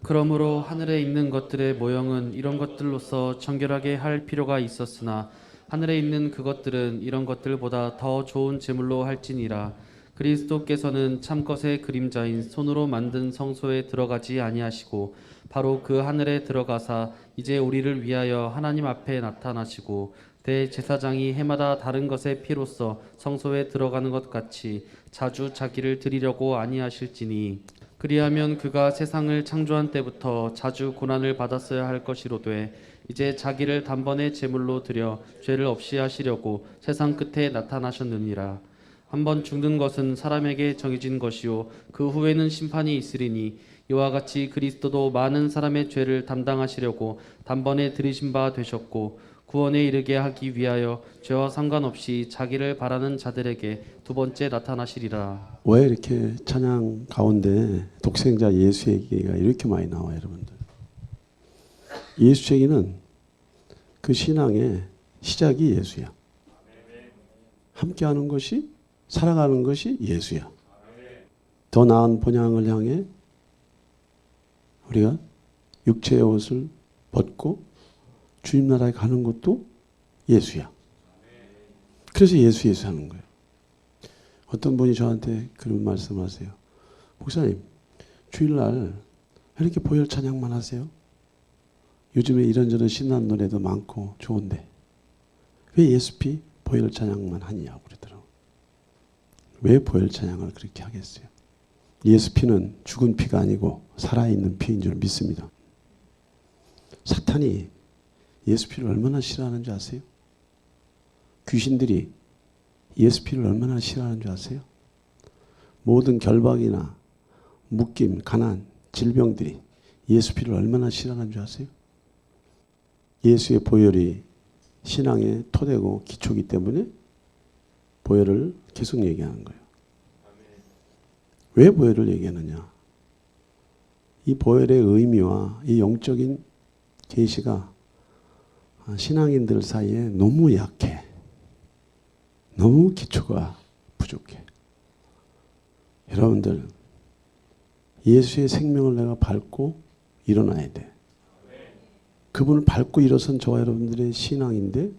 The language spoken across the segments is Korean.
그러므로 하늘에 있는 것들의 모형은 이런 것들로서 정결하게 할 필요가 있었으나 하늘에 있는 그것들은 이런 것들보다 더 좋은 제물로 할지니라. 그리스도께서는 참것의 그림자인 손으로 만든 성소에 들어가지 아니하시고 바로 그 하늘에 들어가사 이제 우리를 위하여 하나님 앞에 나타나시고 대제사장이 해마다 다른 것의 피로써 성소에 들어가는 것 같이 자주 자기를 드리려고 아니하실지니 그리하면 그가 세상을 창조한 때부터 자주 고난을 받았어야 할 것이로되 이제 자기를 단번에 제물로 드려 죄를 없이 하시려고 세상 끝에 나타나셨느니라. 한번 죽는 것은 사람에게 정해진 것이요 그 후에는 심판이 있으리니 이와 같이 그리스도도 많은 사람의 죄를 담당하시려고 단번에 들이신 바 되셨고 구원에 이르게 하기 위하여 죄와 상관없이 자기를 바라는 자들에게 두 번째 나타나시리라. 왜 이렇게 찬양 가운데 독생자 예수 얘기가 이렇게 많이 나와요, 여러분들? 예수 얘기는 그 신앙의 시작이 예수야. 함께하는 것이, 살아가는 것이 예수야. 더 나은 본향을 향해 우리가 육체의 옷을 벗고 주님 나라에 가는 것도 예수야. 그래서 예수 하는 거예요. 어떤 분이 저한테 그런 말씀하세요. 목사님, 주일날 이렇게 보혈 찬양만 하세요? 요즘에 이런저런 신난 노래도 많고 좋은데 왜 예수피 보혈 찬양만 하냐고 그러더라고요. 왜 보혈 찬양을 그렇게 하겠어요? 예수피는 죽은 피가 아니고 살아있는 피인 줄 믿습니다. 사탄이 예수피를 얼마나 싫어하는 줄 아세요? 귀신들이 예수피를 얼마나 싫어하는 줄 아세요? 모든 결박이나 묶임, 가난, 질병들이 예수피를 얼마나 싫어하는 줄 아세요? 예수의 보혈이 신앙의 토대고 기초이기 때문에 보혈을 계속 얘기하는 거예요. 왜 보혈을 얘기하느냐? 이 보혈의 의미와 이 영적인 계시가 신앙인들 사이에 너무 약해. 너무 기초가 부족해. 여러분들, 예수의 생명을 내가 밟고 일어나야 돼. 그분을 밟고 일어선 저와 여러분들의 신앙인데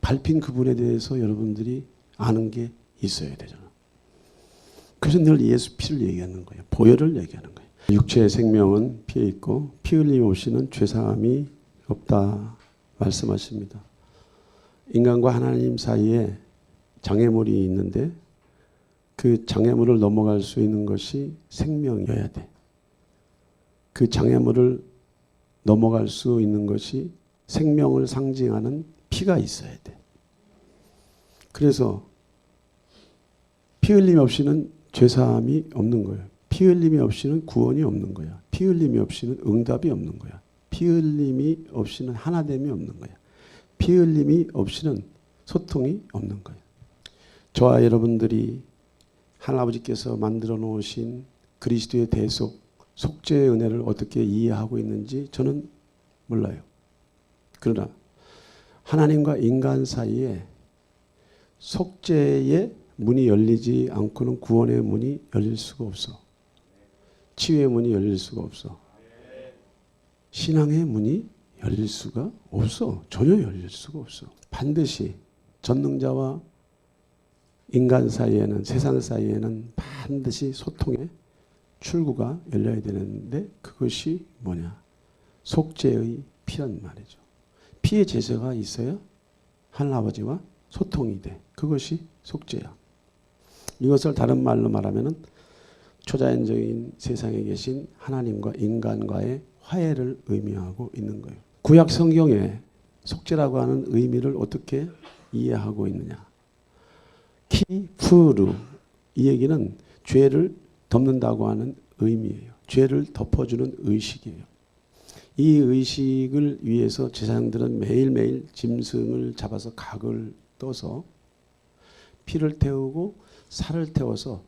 밟힌 그분에 대해서 여러분들이 아는 게 있어야 되잖아. 그래서 늘 예수 피를 얘기하는 거예요. 보혈을 얘기하는 거예요. 육체의 생명은 피에 있고 피 흘림 없이는 죄사함이 없다 말씀하십니다. 인간과 하나님 사이에 장애물이 있는데 그 장애물을 넘어갈 수 있는 것이 생명이어야 돼. 그 장애물을 넘어갈 수 있는 것이 생명을 상징하는 피가 있어야 돼. 그래서 피 흘림 없이는 죄사함이 없는 거예요. 피 흘림이 없이는 구원이 없는 거야. 피 흘림이 없이는 응답이 없는 거야. 피 흘림이 없이는 하나됨이 없는 거야. 피 흘림이 없이는 소통이 없는 거예요. 저와 여러분들이 하나님께서 만들어 놓으신 그리스도의 대속, 속죄의 은혜를 어떻게 이해하고 있는지 저는 몰라요. 그러나 하나님과 인간 사이에 속죄의 문이 열리지 않고는 구원의 문이 열릴 수가 없어. 치유의 문이 열릴 수가 없어. 신앙의 문이 열릴 수가 없어. 전혀 열릴 수가 없어. 반드시 전능자와 인간 사이에는, 세상 사이에는 반드시 소통의 출구가 열려야 되는데 그것이 뭐냐? 속죄의 피란 말이죠. 피의 제재가 있어야 하나님아버지와 소통이 돼. 그것이 속죄야. 이것을 다른 말로 말하면은 초자연적인 세상에 계신 하나님과 인간과의 화해를 의미하고 있는 거예요. 구약 성경에 속죄라고 하는 의미를 어떻게 이해하고 있느냐? 키푸르, 이 얘기는 죄를 덮는다고 하는 의미예요. 죄를 덮어주는 의식이에요. 이 의식을 위해서 제사장들은 매일매일 짐승을 잡아서 각을 떠서 피를 태우고 살을 태워서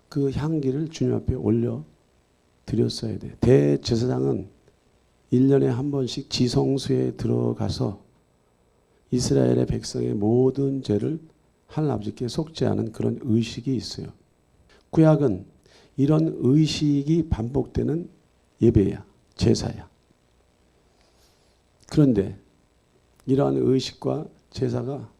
그 향기를 주님 앞에 올려 드렸어야 돼. 대제사장은 1년에 한 번씩 지성소에 들어가서 이스라엘의 백성의 모든 죄를 하나님 아버지께 속죄하는 그런 의식이 있어요. 구약은 이런 의식이 반복되는 예배야, 제사야. 그런데 이러한 의식과 제사가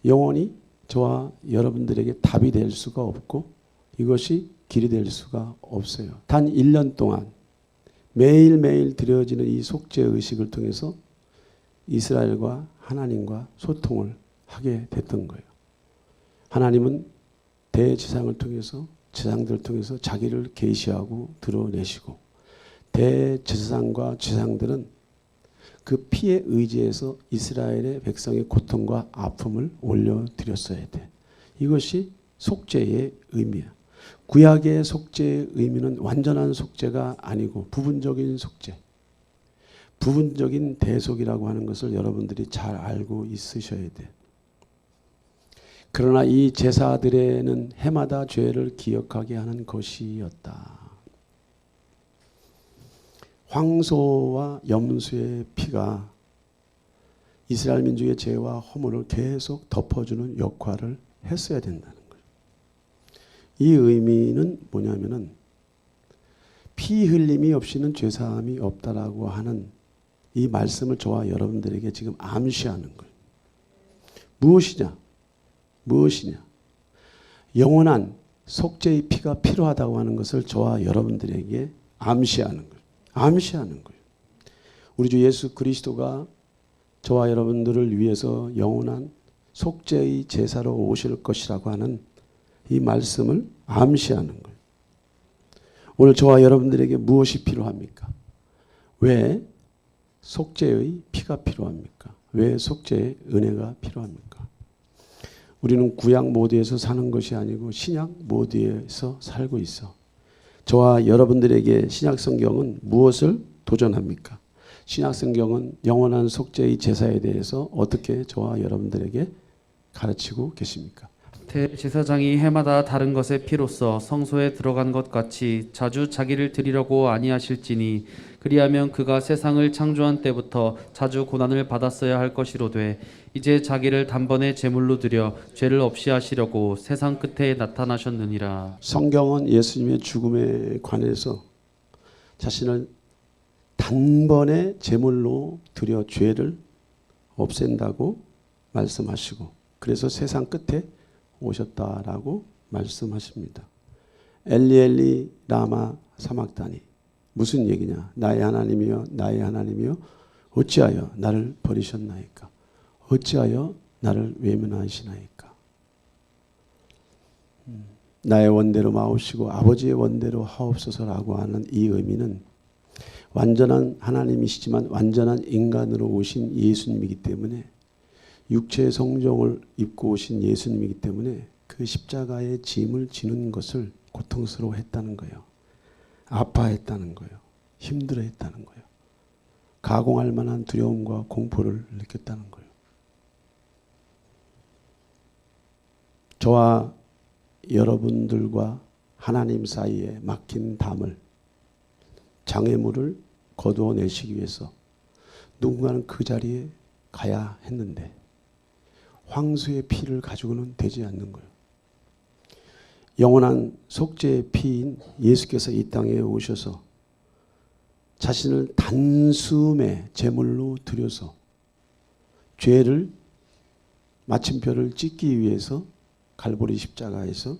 영원히 저와 여러분들에게 답이 될 수가 없고 이것이 길이 될 수가 없어요. 단 1년 동안 매일매일 드려지는 이 속죄 의식을 통해서 이스라엘과 하나님과 소통을 하게 됐던 거예요. 하나님은 대제사장을 통해서 제사장들을 통해서 자기를 계시하고 드러내시고 대제사장과 제사장들은 그 피에 의지해서 이스라엘의 백성의 고통과 아픔을 올려드렸어야 돼. 이것이 속죄의 의미야. 구약의 속죄의 의미는 완전한 속죄가 아니고 부분적인 속죄, 부분적인 대속이라고 하는 것을 여러분들이 잘 알고 있으셔야 돼. 그러나 이 제사들에는 해마다 죄를 기억하게 하는 것이었다. 황소와 염소의 피가 이스라엘 민족의 죄와 허물을 계속 덮어주는 역할을 했어야 된다는 거예요. 이 의미는 뭐냐면은 피 흘림이 없이는 죄사함이 없다라고 하는 이 말씀을 저와 여러분들에게 지금 암시하는 거예요. 무엇이냐? 무엇이냐? 영원한 속죄의 피가 필요하다고 하는 것을 저와 여러분들에게 암시하는 거예요. 암시하는 거예요. 우리 주 예수 그리스도가 저와 여러분들을 위해서 영원한 속죄의 제사로 오실 것이라고 하는 이 말씀을 암시하는 거예요. 오늘 저와 여러분들에게 무엇이 필요합니까? 왜 속죄의 피가 필요합니까? 왜 속죄의 은혜가 필요합니까? 우리는 구약 모드에서 사는 것이 아니고 신약 모드에서 살고 있어. 저와 여러분들에게 신약 성경은 무엇을 도전합니까? 신약 성경은 영원한 속죄의 제사에 대해서 어떻게 저와 여러분들에게 가르치고 계십니까? 대제사장이 해마다 다른 것의 피로써 성소에 들어간 것 같이 자주 자기를 드리려고 아니하실지니 그리하면 그가 세상을 창조한 때부터 자주 고난을 받았어야 할 것이로되 이제 자기를 단번에 제물로 드려 죄를 없이 하시려고 세상 끝에 나타나셨느니라. 성경은 예수님의 죽음에 관해서 자신을 단번에 제물로 드려 죄를 없앤다고 말씀하시고 그래서 세상 끝에 오셨다라고 말씀하십니다. 엘리 라마 사막다니 무슨 얘기냐? 나의 하나님이여 나의 하나님이여 어찌하여 나를 버리셨나이까? 어찌하여 나를 외면하시나이까? 나의 원대로 마옵시고 아버지의 원대로 하옵소서라고 하는 이 의미는 완전한 하나님이시지만 완전한 인간으로 오신 예수님이기 때문에 육체의 성정을 입고 오신 예수님이기 때문에 그 십자가의 짐을 지는 것을 고통스러워했다는 거예요. 아파했다는 거예요. 힘들어했다는 거예요. 가공할 만한 두려움과 공포를 느꼈다는 거예요. 저와 여러분들과 하나님 사이에 막힌 담을 장애물을 거두어내시기 위해서 누군가는 그 자리에 가야 했는데 황소의 피를 가지고는 되지 않는 거예요. 영원한 속죄의 피인 예수께서 이 땅에 오셔서 자신을 단숨에 제물로 드려서 죄를 마침표를 찍기 위해서 갈보리 십자가에서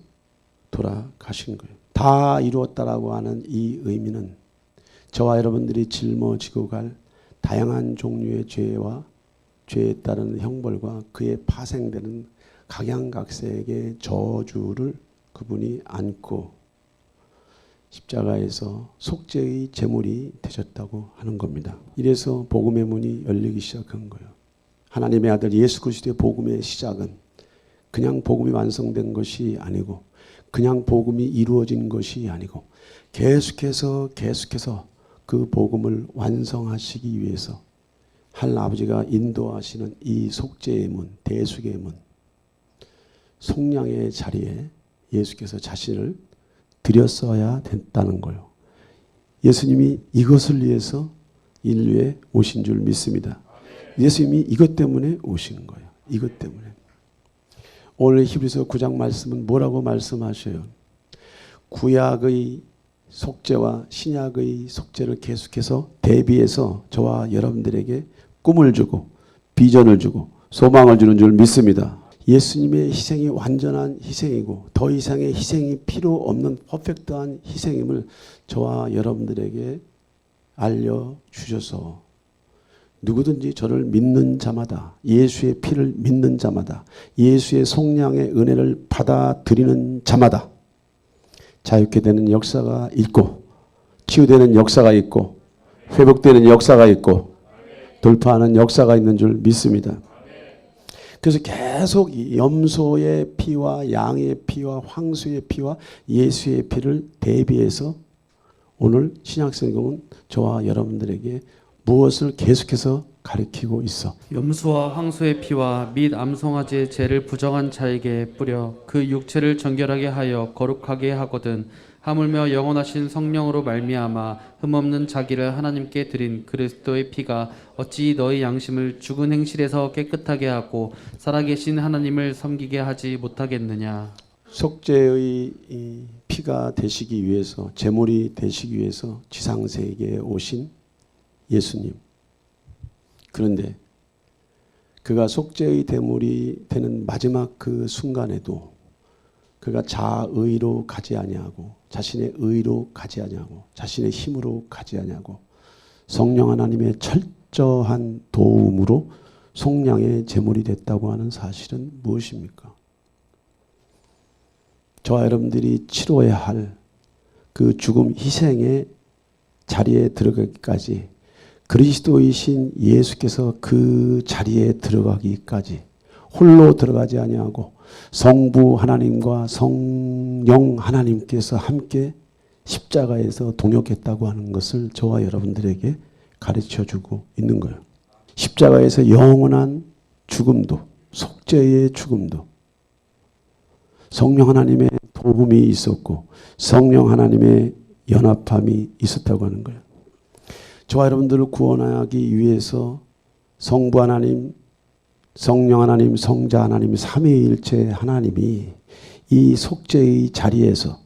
돌아가신 거예요. 다 이루었다라고 하는 이 의미는 저와 여러분들이 짊어지고 갈 다양한 종류의 죄와 죄에 따른 형벌과 그에 파생되는 각양각색의 저주를 그분이 안고 십자가에서 속죄의 제물이 되셨다고 하는 겁니다. 이래서 복음의 문이 열리기 시작한 거예요. 하나님의 아들 예수 그리스도의 복음의 시작은 그냥 복음이 완성된 것이 아니고 그냥 복음이 이루어진 것이 아니고 계속해서 그 복음을 완성하시기 위해서 하나님 아버지가 인도하시는 이 속죄의 문, 대속의 문, 속량의 자리에 예수께서 자신을 드렸어야 됐다는 거예요. 예수님이 이것을 위해서 인류에 오신 줄 믿습니다. 예수님이 이것 때문에 오신 거예요. 이것 때문에. 오늘 히브리서 9장 말씀은 뭐라고 말씀하셔요? 구약의 속죄와 신약의 속죄를 계속해서 대비해서 저와 여러분들에게 꿈을 주고 비전을 주고 소망을 주는 줄 믿습니다. 예수님의 희생이 완전한 희생이고 더 이상의 희생이 필요 없는 퍼펙트한 희생임을 저와 여러분들에게 알려주셔서 누구든지 저를 믿는 자마다 예수의 피를 믿는 자마다 예수의 속량의 은혜를 받아들이는 자마다 자유케 되는 역사가 있고 치유되는 역사가 있고 회복되는 역사가 있고 돌파하는 역사가 있는 줄 믿습니다. 그래서 계속 염소의 피와 양의 피와 황소의 피와 예수의 피를 대비해서 오늘 신약성경은 저와 여러분들에게 무엇을 계속해서 가르치고 있어. 염소와 황소의 피와 및 암송아지의 죄를 부정한 자에게 뿌려 그 육체를 정결하게 하여 거룩하게 하거든 하물며 영원하신 성령으로 말미암아 흠없는 자기를 하나님께 드린 그리스도의 피가 어찌 너희 양심을 죽은 행실에서 깨끗하게 하고 살아계신 하나님을 섬기게 하지 못하겠느냐. 속죄의 이 피가 되시기 위해서 제물이 되시기 위해서 지상세계에 오신 예수님. 그런데 그가 속죄의 대물이 되는 마지막 그 순간에도 그가 자의로 가지 아니하고 자신의 의로 가지 아니하고 자신의 힘으로 가지 아니하고 성령 하나님의 철저한 도움으로 속량의 제물이 됐다고 하는 사실은 무엇입니까? 저와 여러분들이 치러야 할 그 죽음 희생의 자리에 들어가기까지 그리스도이신 예수께서 그 자리에 들어가기까지 홀로 들어가지 아니하고 성부 하나님과 성령 하나님께서 함께 십자가에서 동역했다고 하는 것을 저와 여러분들에게 가르쳐주고 있는 거예요. 십자가에서 영원한 죽음도 속죄의 죽음도 성령 하나님의 도움이 있었고 성령 하나님의 연합함이 있었다고 하는 거예요. 저와 여러분들을 구원하기 위해서 성부 하나님, 성령 하나님, 성자 하나님, 삼위일체 하나님이 이 속죄의 자리에서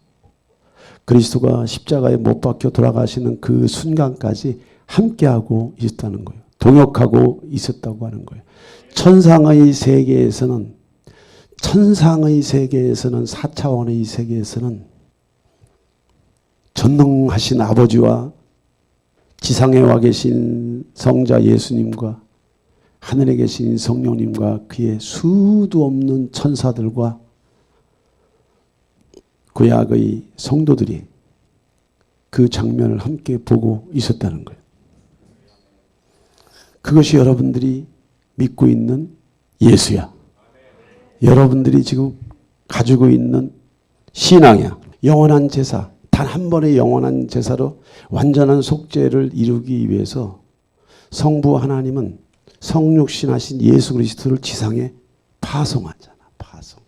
그리스도가 십자가에 못 박혀 돌아가시는 그 순간까지 함께하고 있었다는 거예요. 동역하고 있었다고 하는 거예요. 천상의 세계에서는 4차원의 세계에서는 전능하신 아버지와 지상에 와 계신 성자 예수님과 하늘에 계신 성령님과 그의 수도 없는 천사들과 구약의 성도들이 그 장면을 함께 보고 있었다는 거예요. 그것이 여러분들이 믿고 있는 예수야. 여러분들이 지금 가지고 있는 신앙이야. 영원한 제사, 단 한 번의 영원한 제사로 완전한 속죄를 이루기 위해서 성부 하나님은 성육신하신 예수 그리스도를 지상에 파송하잖아. 파송.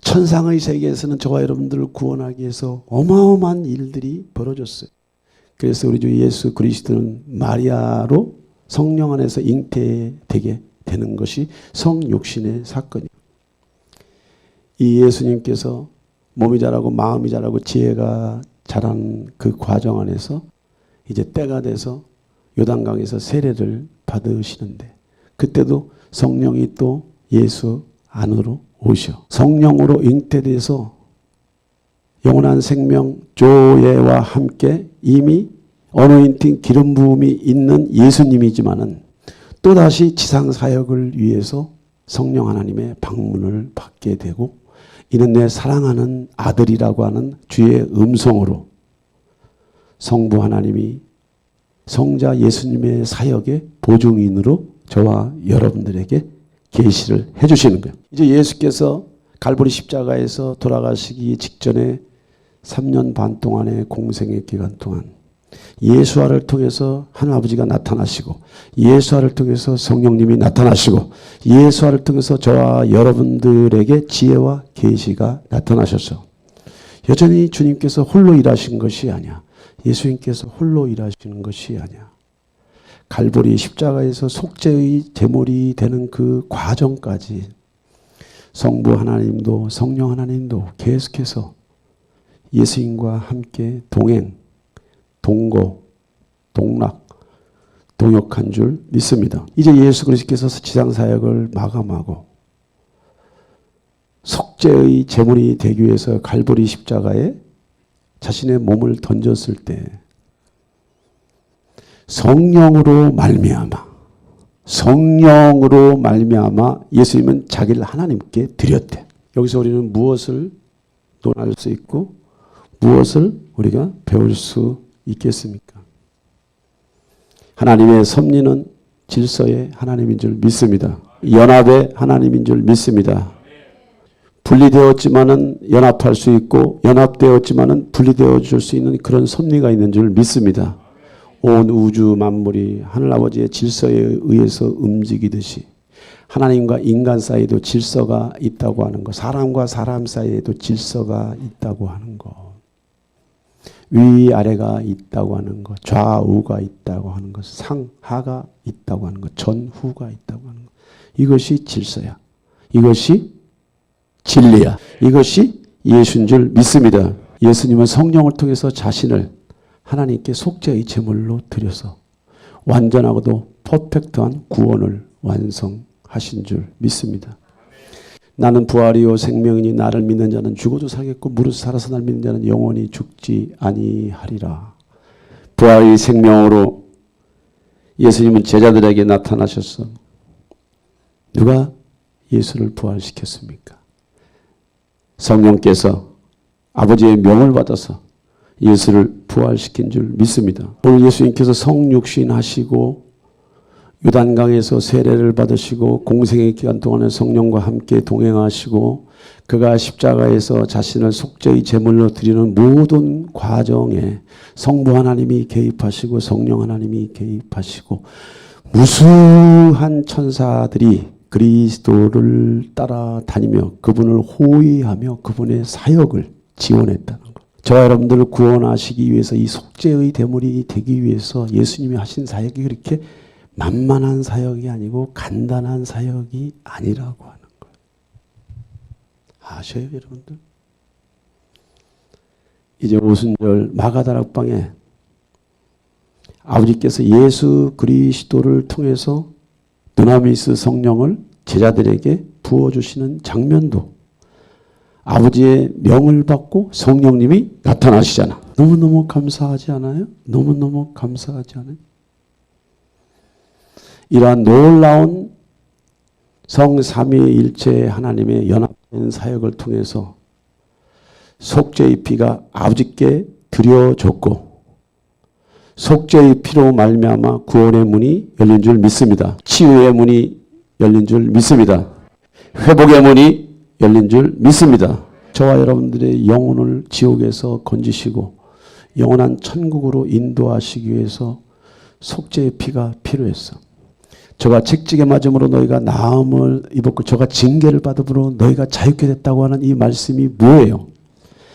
천상의 세계에서는 저와 여러분들을 구원하기 위해서 어마어마한 일들이 벌어졌어요. 그래서 우리 주 예수 그리스도는 마리아로 성령 안에서 잉태되게 되는 것이 성육신의 사건이에요. 이 예수님께서 몸이 자라고 마음이 자라고 지혜가 자란 그 과정 안에서 이제 때가 돼서 요단강에서 세례를 받으시는데 그때도 성령이 또 예수 안으로 오셔. 성령으로 잉태돼서 영원한 생명 조예와 함께 이미 어노인팅 기름 부음이 있는 예수님이지만은 또다시 지상 사역을 위해서 성령 하나님의 방문을 받게 되고 이는 내 사랑하는 아들이라고 하는 주의 음성으로 성부 하나님이 성자 예수님의 사역의 보증인으로 저와 여러분들에게 계시를 해주시는 거예요. 이제 예수께서 갈보리 십자가에서 돌아가시기 직전에 3년 반 동안의 공생의 기간 동안 예수와를 통해서 하나님 아버지가 나타나시고 예수와를 통해서 성령님이 나타나시고 예수와를 통해서 저와 여러분들에게 지혜와 계시가 나타나셨어. 여전히 주님께서 홀로 일하신 것이 아니야. 예수님께서 홀로 일하시는 것이 아니야. 갈보리 십자가에서 속죄의 제물이 되는 그 과정까지 성부 하나님도 성령 하나님도 계속해서 예수님과 함께 동행, 동거, 동락, 동역한 줄 믿습니다. 이제 예수 그리스도께서 지상사역을 마감하고 속죄의 제물이 되기 위해서 갈보리 십자가에 자신의 몸을 던졌을 때 성령으로 말미암아 예수님은 자기를 하나님께 드렸대. 여기서 우리는 무엇을 논할 수 있고 무엇을 우리가 배울 수 있겠습니까? 하나님의 섭리는 질서의 하나님인 줄 믿습니다. 연합의 하나님인 줄 믿습니다. 분리되었지만은 연합할 수 있고 연합되었지만은 분리되어 줄 수 있는 그런 섭리가 있는 줄 믿습니다. 온 우주 만물이 하늘아버지의 질서에 의해서 움직이듯이 하나님과 인간 사이에도 질서가 있다고 하는 것, 사람과 사람 사이에도 질서가 있다고 하는 것, 위아래가 있다고 하는 것, 좌우가 있다고 하는 것, 상하가 있다고 하는 것, 전후가 있다고 하는 것. 이것이 질서야. 이것이 진리야. 이것이 예수인 줄 믿습니다. 예수님은 성령을 통해서 자신을 하나님께 속죄의 제물로 드려서 완전하고도 퍼펙트한 구원을 완성하신 줄 믿습니다. 나는 부활이요 생명이니 나를 믿는 자는 죽어도 살겠고 무릇 살아서 나를 믿는 자는 영원히 죽지 아니하리라. 부활의 생명으로 예수님은 제자들에게 나타나셔서 누가 예수를 부활시켰습니까? 성령께서 아버지의 명을 받아서 예수를 부활시킨 줄 믿습니다. 오늘 예수님께서 성육신 하시고 요단강에서 세례를 받으시고 공생의 기간 동안에 성령과 함께 동행하시고 그가 십자가에서 자신을 속죄의 제물로 드리는 모든 과정에 성부 하나님이 개입하시고 성령 하나님이 개입하시고 무수한 천사들이 그리스도를 따라다니며 그분을 호위하며 그분의 사역을 지원했다는 것. 저와 여러분들을 구원하시기 위해서 이 속죄의 대물이 되기 위해서 예수님이 하신 사역이 그렇게 만만한 사역이 아니고 간단한 사역이 아니라고 하는 거예요. 아셔요, 여러분들? 이제 오순절 마가다락방에 아버지께서 예수 그리스도를 통해서 두나미스 성령을 제자들에게 부어주시는 장면도 아버지의 명을 받고 성령님이 나타나시잖아. 너무너무 감사하지 않아요? 너무너무 감사하지 않아요? 이러한 놀라운 성삼위일체 하나님의 연합된 사역을 통해서 속죄의 피가 아버지께 드려졌고 속죄의 피로 말미암아 구원의 문이 열린 줄 믿습니다. 치유의 문이 열린 줄 믿습니다. 회복의 문이 열린 줄 믿습니다. 저와 여러분들의 영혼을 지옥에서 건지시고 영원한 천국으로 인도하시기 위해서 속죄의 피가 필요했어. 저가 책찍에 맞음으로 너희가 나음을 입었고 저가 징계를 받음으로 너희가 자유케 됐다고 하는 이 말씀이 뭐예요?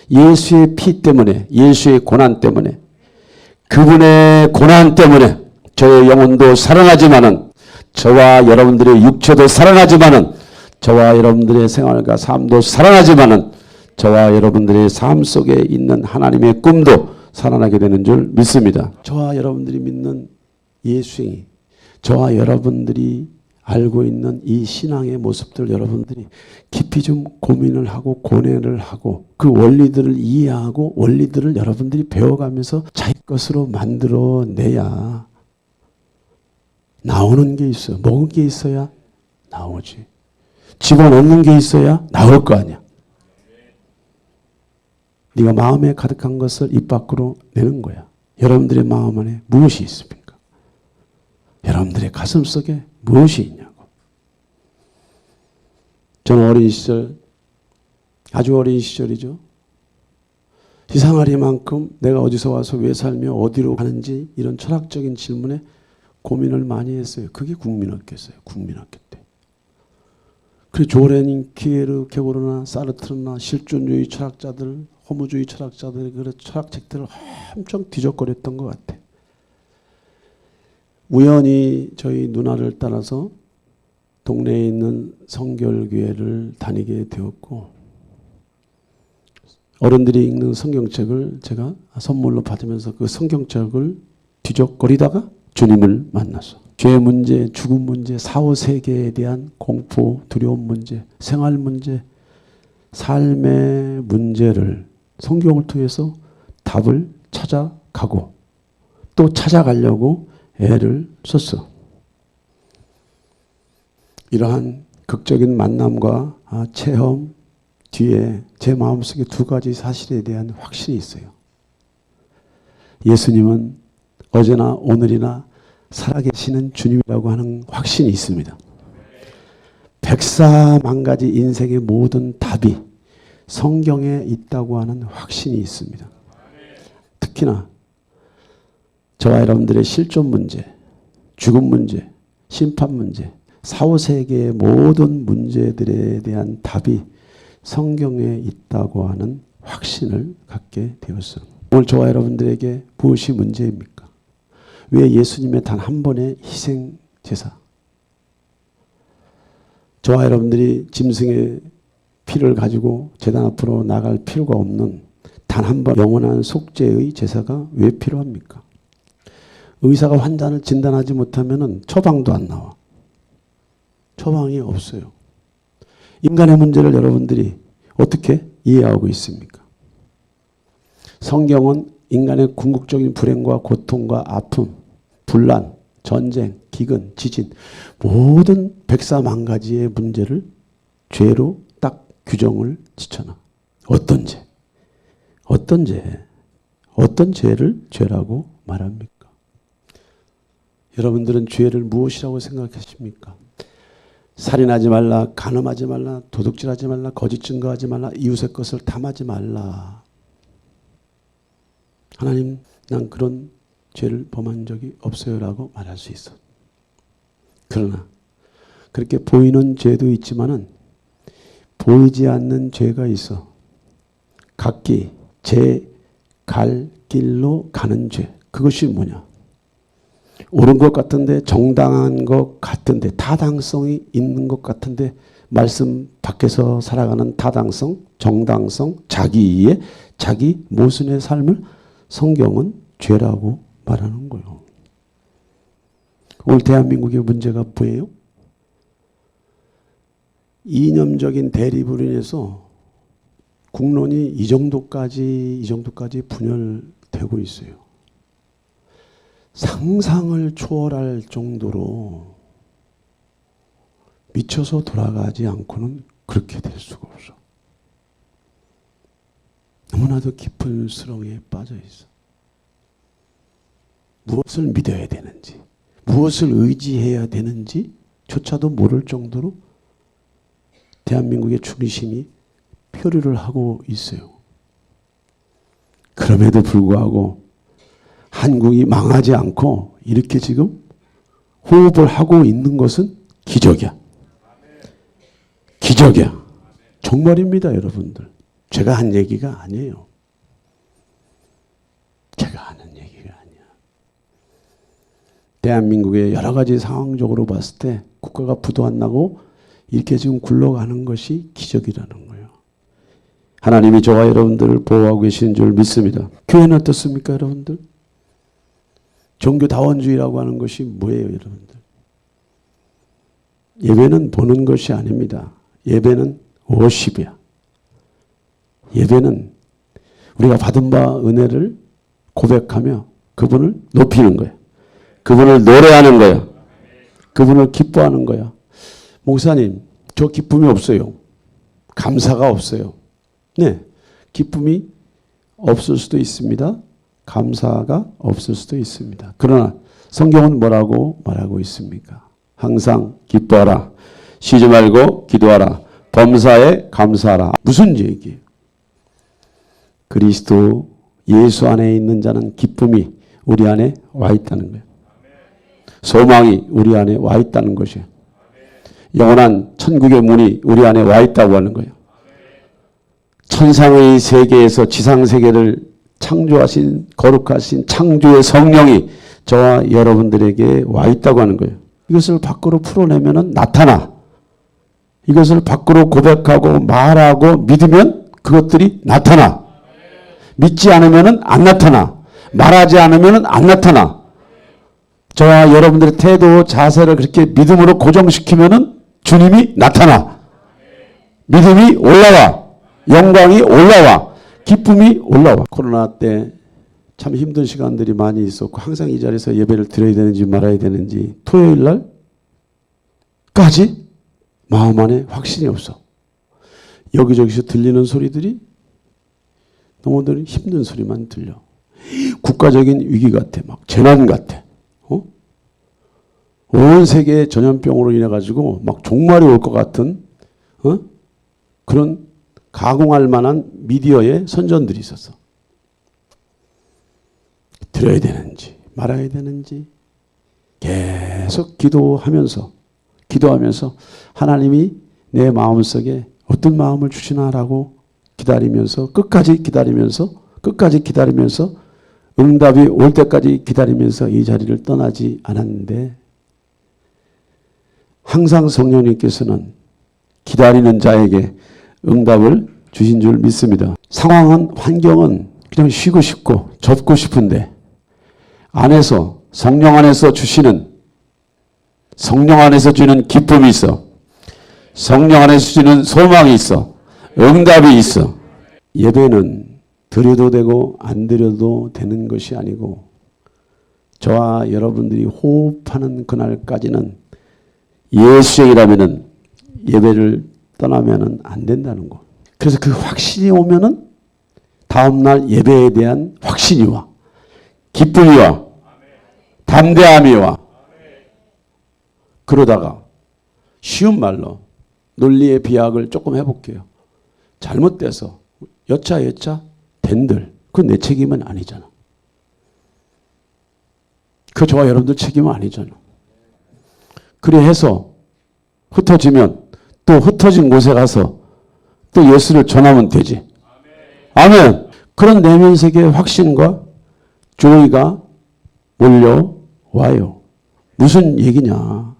예수의 피 때문에, 예수의 고난 때문에, 그분의 고난 때문에 저의 영혼도 살아나지만은 저와 여러분들의 육체도 살아나지만은 저와 여러분들의 생활과 삶도 살아나지만은 저와 여러분들의 삶 속에 있는 하나님의 꿈도 살아나게 되는 줄 믿습니다. 저와 여러분들이 믿는 예수의 저와 여러분들이 알고 있는 이 신앙의 모습들 여러분들이 깊이 좀 고민을 하고 고뇌를 하고 그 원리들을 이해하고 원리들을 여러분들이 배워가면서 자기 것으로 만들어내야 나오는 게 있어. 먹은 게 있어야 나오지. 집어넣는 게 있어야 나올 거 아니야. 네가 마음에 가득한 것을 입 밖으로 내는 거야. 여러분들의 마음 안에 무엇이 있습니까? 여러분들의 가슴 속에 무엇이 있냐고. 저는 어린 시절, 아주 어린 시절이죠. 이상하리만큼 내가 어디서 와서 왜 살며 어디로 가는지 이런 철학적인 질문에 고민을 많이 했어요. 그게 국민학교였어요. 국민학교 때. 그래 조레닌 키에르 게고르나 사르트르나 실존주의 철학자들, 허무주의 철학자들의 그런 철학책들을 엄청 뒤적거렸던 것 같아. 우연히 저희 누나를 따라서 동네에 있는 성결교회를 다니게 되었고 어른들이 읽는 성경책을 제가 선물로 받으면서 그 성경책을 뒤적거리다가 주님을 만났어. 죄 문제, 죽음 문제, 사후 세계에 대한 공포, 두려움 문제, 생활 문제, 삶의 문제를 성경을 통해서 답을 찾아가고 또 찾아가려고 애를 썼어. 이러한 극적인 만남과 체험 뒤에 제 마음속에 두 가지 사실에 대한 확신이 있어요. 예수님은 어제나 오늘이나 살아계시는 주님이라고 하는 확신이 있습니다. 백사만가지 인생의 모든 답이 성경에 있다고 하는 확신이 있습니다. 특히나 저와 여러분들의 실존 문제, 죽음 문제, 심판 문제, 사후세계의 모든 문제들에 대한 답이 성경에 있다고 하는 확신을 갖게 되었어요. 오늘 저와 여러분들에게 무엇이 문제입니까? 왜 예수님의 단 한 번의 희생 제사? 저와 여러분들이 짐승의 피를 가지고 제단 앞으로 나갈 필요가 없는 단 한 번 영원한 속죄의 제사가 왜 필요합니까? 의사가 환자를 진단하지 못하면 처방도 안 나와. 처방이 없어요. 인간의 문제를 여러분들이 어떻게 이해하고 있습니까? 성경은 인간의 궁극적인 불행과 고통과 아픔, 분란, 전쟁, 기근, 지진 모든 백사만가지의 문제를 죄로 딱 규정을 지쳐놔. 어떤 죄? 어떤 죄? 어떤 죄를 죄라고 말합니까? 여러분들은 죄를 무엇이라고 생각하십니까? 살인하지 말라, 간음하지 말라, 도둑질하지 말라, 거짓 증거하지 말라, 이웃의 것을 탐하지 말라. 하나님, 난 그런 죄를 범한 적이 없어요라고 말할 수 있어. 그러나 그렇게 보이는 죄도 있지만은 보이지 않는 죄가 있어. 각기 제 갈 길로 가는 죄. 그것이 뭐냐? 옳은 것 같은데, 정당한 것 같은데, 타당성이 있는 것 같은데, 말씀 밖에서 살아가는 타당성, 정당성, 자기 이해, 자기 모순의 삶을 성경은 죄라고 말하는 거예요. 오늘 대한민국의 문제가 뭐예요? 이념적인 대립으로 인해서 국론이 이 정도까지 분열되고 있어요. 상상을 초월할 정도로 미쳐서 돌아가지 않고는 그렇게 될 수가 없어. 너무나도 깊은 수렁에 빠져 있어. 무엇을 믿어야 되는지, 무엇을 의지해야 되는지 조차도 모를 정도로 대한민국의 중심이 표류를 하고 있어요. 그럼에도 불구하고 한국이 망하지 않고 이렇게 지금 호흡을 하고 있는 것은 기적이야. 기적이야. 정말입니다, 여러분들. 제가 한 얘기가 아니에요. 제가 하는 얘기가 아니야. 대한민국의 여러 가지 상황적으로 봤을 때 국가가 부도 안 나고 이렇게 지금 굴러가는 것이 기적이라는 거예요. 하나님이 저와 여러분들을 보호하고 계시는 줄 믿습니다. 교회는 어떻습니까, 여러분들? 종교다원주의라고 하는 것이 뭐예요, 여러분들? 예배는 보는 것이 아닙니다. 예배는 워십이야. 예배는 우리가 받은 바 은혜를 고백하며 그분을 높이는 거야. 그분을 노래하는 거야. 그분을 기뻐하는 거야. 목사님, 저 기쁨이 없어요. 감사가 없어요. 네, 기쁨이 없을 수도 있습니다. 감사가 없을 수도 있습니다. 그러나 성경은 뭐라고 말하고 있습니까? 항상 기뻐하라. 쉬지 말고 기도하라. 범사에 감사하라. 무슨 얘기예요? 그리스도 예수 안에 있는 자는 기쁨이 우리 안에 와 있다는 거예요. 소망이 우리 안에 와 있다는 것이에요. 영원한 천국의 문이 우리 안에 와 있다고 하는 거예요. 천상의 세계에서 지상 세계를 창조하신 거룩하신 창조의 성령이 저와 여러분들에게 와 있다고 하는 거예요. 이것을 밖으로 풀어내면 나타나. 이것을 밖으로 고백하고 말하고 믿으면 그것들이 나타나. 믿지 않으면 안 나타나. 말하지 않으면 안 나타나. 저와 여러분들의 태도, 자세를 그렇게 믿음으로 고정시키면 주님이 나타나. 믿음이 올라와. 영광이 올라와. 기쁨이 올라와. 코로나 때 참 힘든 시간들이 많이 있었고 항상 이 자리에서 예배를 드려야 되는지 말아야 되는지 토요일 날까지 마음 안에 확신이 없어. 여기저기서 들리는 소리들이 너무들 힘든 소리만 들려. 국가적인 위기 같아. 막 재난 같아. 온 세계에 전염병으로 인해 가지고 막 종말이 올 것 같은 그런 가공할 만한 미디어의 선전들이 있었어. 들어야 되는지 말아야 되는지 계속 기도하면서 하나님이 내 마음속에 어떤 마음을 주시나라고 기다리면서 끝까지 기다리면서 응답이 올 때까지 기다리면서 이 자리를 떠나지 않았는데 항상 성령님께서는 기다리는 자에게 응답을 주신 줄 믿습니다. 상황은 환경은 그냥 쉬고 싶고 접고 싶은데 안에서 성령 안에서 주시는 성령 안에서 주는 기쁨이 있어. 성령 안에서 주는 소망이 있어. 응답이 있어. 예배는 드려도 되고 안 드려도 되는 것이 아니고 저와 여러분들이 호흡하는 그날까지는 예수쟁이라면은 예배를 떠나면은 안 된다는 거. 그래서 그 확신이 오면은 다음날 예배에 대한 확신이 와. 기쁨이 와. 담대함이 와. 그러다가 쉬운 말로 논리의 비약을 조금 해볼게요. 잘못돼서 여차 된들 그건 내 책임은 아니잖아. 그 저와 여러분들 책임은 아니잖아. 그래 해서 흩어지면 또 흩어진 곳에 가서 또 예수를 전하면 되지. 아멘. 그런 내면 세계의 확신과 조의가 몰려와요. 무슨 얘기냐.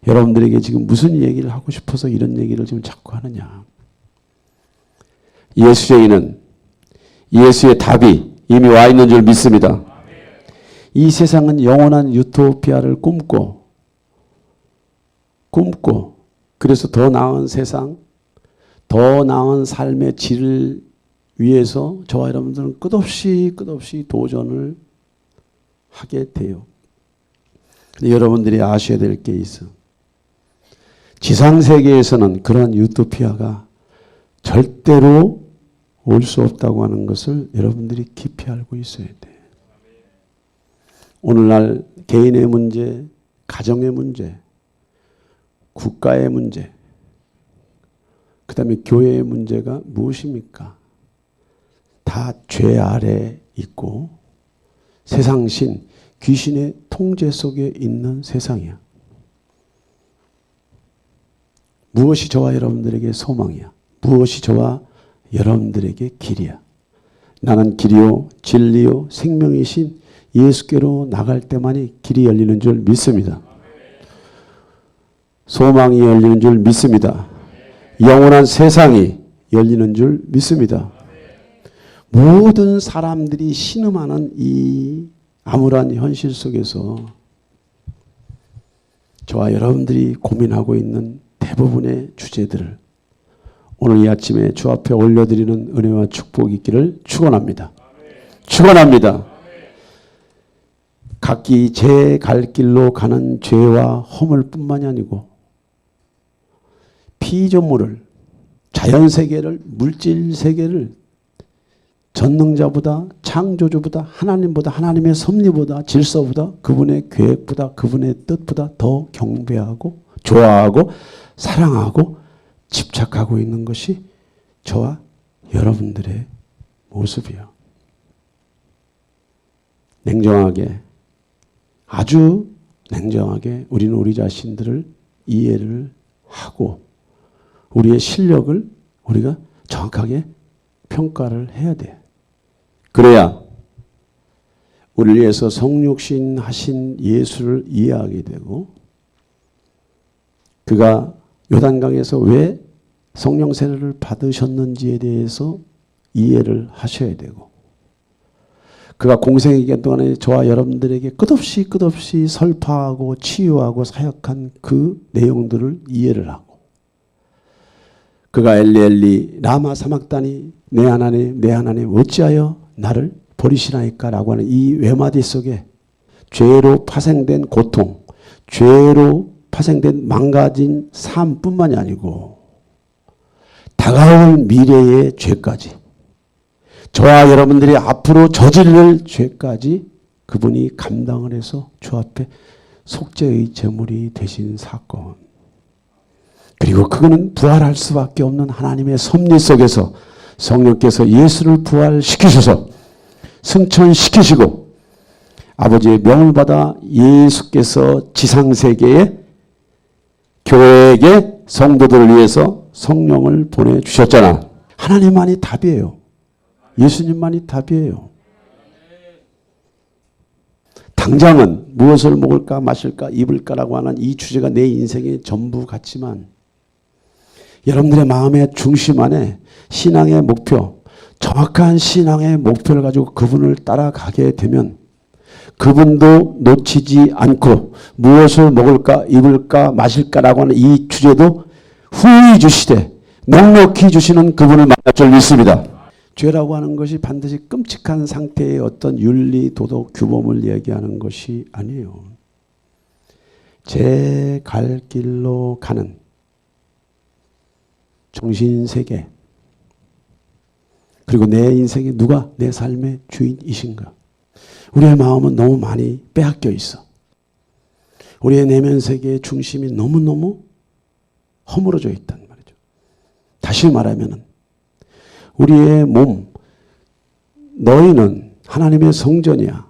여러분들에게 지금 무슨 얘기를 하고 싶어서 이런 얘기를 지금 자꾸 하느냐. 예수쟁이는 예수의 답이 이미 와 있는 줄 믿습니다. 이 세상은 영원한 유토피아를 꿈고 그래서 더 나은 세상, 더 나은 삶의 질을 위해서 저와 여러분들은 끝없이 도전을 하게 돼요. 근데 여러분들이 아셔야 될 게 있어. 지상세계에서는 그러한 유토피아가 절대로 올 수 없다고 하는 것을 여러분들이 깊이 알고 있어야 돼. 오늘날 개인의 문제, 가정의 문제, 국가의 문제, 그 다음에 교회의 문제가 무엇입니까? 다 죄 아래 있고 세상신, 귀신의 통제 속에 있는 세상이야. 무엇이 저와 여러분들에게 소망이야? 무엇이 저와 여러분들에게 길이야? 나는 길이요 진리요 생명이신 예수께로 나갈 때만이 길이 열리는 줄 믿습니다. 소망이 열리는 줄 믿습니다. 영원한 세상이 열리는 줄 믿습니다. 모든 사람들이 신음하는 이 암울한 현실 속에서 저와 여러분들이 고민하고 있는 대부분의 주제들을 오늘 이 아침에 주 앞에 올려드리는 은혜와 축복이 있기를 축원합니다. 축원합니다. 각기 제 갈 길로 가는 죄와 허물뿐만이 아니고 피조물을, 자연세계를, 물질세계를 전능자보다, 창조주보다, 하나님보다, 하나님의 섭리보다, 질서보다, 그분의 계획보다, 그분의 뜻보다 더 경배하고 좋아하고 사랑하고 집착하고 있는 것이 저와 여러분들의 모습이요. 냉정하게, 아주 냉정하게 우리는 우리 자신들을 이해를 하고 우리의 실력을 우리가 정확하게 평가를 해야 돼. 그래야 우리를 위해서 성육신 하신 예수를 이해하게 되고 그가 요단강에서 왜 성령 세례를 받으셨는지에 대해서 이해를 하셔야 되고 그가 공생의 기간 동안에 저와 여러분들에게 끝없이 설파하고 치유하고 사역한 그 내용들을 이해를 하고, 그가 엘리 라마 사막다니 내 하나님 어찌하여 나를 버리시나이까 라고 하는 이 외마디 속에 죄로 파생된 고통, 죄로 파생된 망가진 삶뿐만이 아니고 다가올 미래의 죄까지, 저와 여러분들이 앞으로 저지를 죄까지 그분이 감당을 해서 주 앞에 속죄의 제물이 되신 사건. 그리고 그거는 부활할 수밖에 없는 하나님의 섭리 속에서 성령께서 예수를 부활시키셔서 승천시키시고 아버지의 명을 받아 예수께서 지상세계에 교회에게 성도들을 위해서 성령을 보내주셨잖아. 하나님만이 답이에요. 예수님만이 답이에요. 당장은 무엇을 먹을까 마실까 입을까라고 하는 이 주제가 내 인생의 전부 같지만 여러분들의 마음의 중심 안에 신앙의 목표, 정확한 신앙의 목표를 가지고 그분을 따라가게 되면 그분도 놓치지 않고 무엇을 먹을까 입을까 마실까라고 하는 이 주제도 후히 주시되 넉넉히 주시는 그분을 만날 줄 믿습니다. 죄라고 하는 것이 반드시 끔찍한 상태의 어떤 윤리, 도덕, 규범을 이야기하는 것이 아니에요. 제 갈 길로 가는 정신세계, 그리고 내 인생에 누가 내 삶의 주인이신가. 우리의 마음은 너무 많이 빼앗겨 있어. 우리의 내면 세계의 중심이 너무너무 허물어져 있단 말이죠. 다시 말하면 우리의 몸, 너희는 하나님의 성전이야.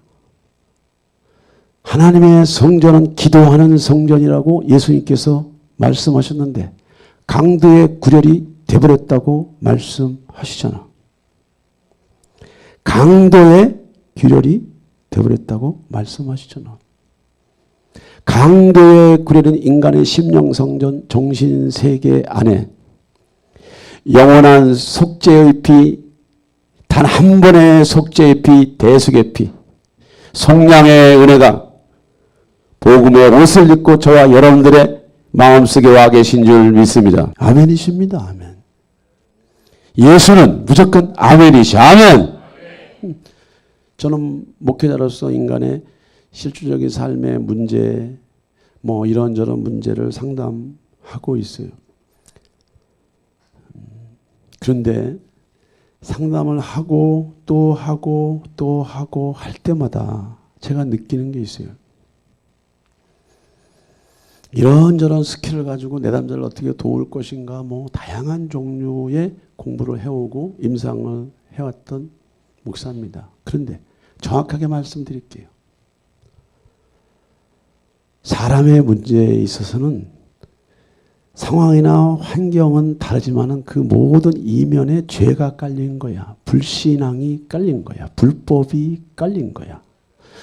하나님의 성전은 기도하는 성전이라고 예수님께서 말씀하셨는데 강도의 구렬이 되버렸다고 말씀하시잖아. 강도의 굴열이 되버렸다고 말씀하시잖아. 강도의 구렬은 인간의 심령성전 정신세계 안에 영원한 속죄의 피, 단 한 번의 속죄의 피, 대속의 피, 성량의 은혜가 복음의 옷을 입고 저와 여러분들의 마음속에 와 계신 줄 믿습니다. 아멘이십니다. 아멘. 예수는 무조건 아멘이시. 아멘. 저는 목회자로서 인간의 실질적인 삶의 문제, 뭐 이런저런 문제를 상담하고 있어요. 그런데 상담을 하고 또 하고 또 하고 할 때마다 제가 느끼는 게 있어요. 이런저런 스킬을 가지고 내 남자를 어떻게 도울 것인가, 뭐 다양한 종류의 공부를 해오고 임상을 해왔던 목사입니다. 그런데 정확하게 말씀드릴게요. 사람의 문제에 있어서는 상황이나 환경은 다르지만은 그 모든 이면에 죄가 깔린 거야. 불신앙이 깔린 거야. 불법이 깔린 거야.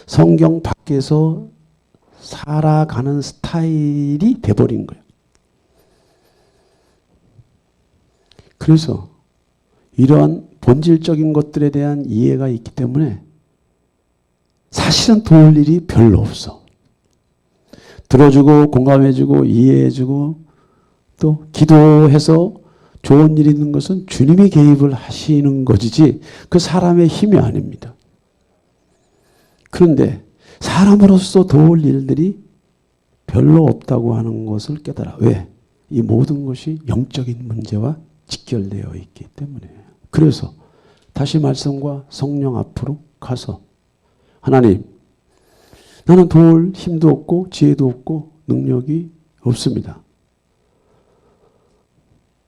성경 밖에서 살아가는 스타일이 돼버린 거야. 그래서 이러한 본질적인 것들에 대한 이해가 있기 때문에 사실은 도울 일이 별로 없어. 들어주고 공감해주고 이해해주고 또 기도해서 좋은 일이 있는 것은 주님이 개입을 하시는 것이지 그 사람의 힘이 아닙니다. 그런데 사람으로서 도울 일들이 별로 없다고 하는 것을 깨달아. 왜? 이 모든 것이 영적인 문제와 직결되어 있기 때문에. 그래서 다시 말씀과 성령 앞으로 가서 하나님, 나는 도울 힘도 없고 지혜도 없고 능력이 없습니다.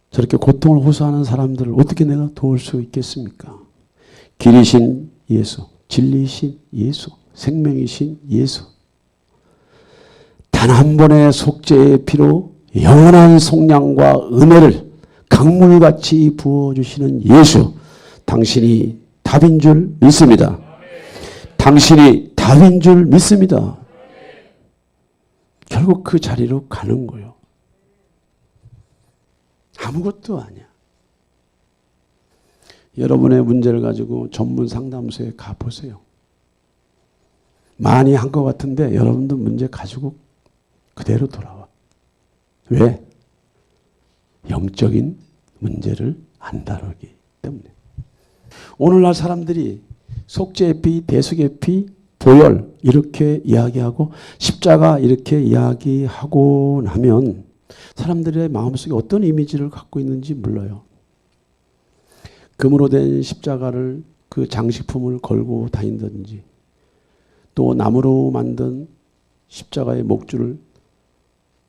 저렇게 고통을 호소하는 사람들을 어떻게 내가 도울 수 있겠습니까? 길이신 예수, 진리신 예수, 생명이신 예수. 단 한 번의 속죄의 피로 영원한 속량과 은혜를 강물같이 부어주시는 예수. 당신이 답인 줄 믿습니다. 당신이 답인 줄 믿습니다. 결국 그 자리로 가는 거예요. 아무것도 아니야. 여러분의 문제를 가지고 전문 상담소에 가보세요. 많이 한 것 같은데 여러분도 문제 가지고 그대로 돌아와. 왜? 영적인 문제를 안 다루기 때문에. 오늘날 사람들이 속죄의 대속의 피, 보혈 이렇게 이야기하고 십자가 이렇게 이야기하고 나면 사람들의 마음속에 어떤 이미지를 갖고 있는지 몰라요. 금으로 된 십자가를 그 장식품을 걸고 다닌다든지 또 나무로 만든 십자가의 목줄을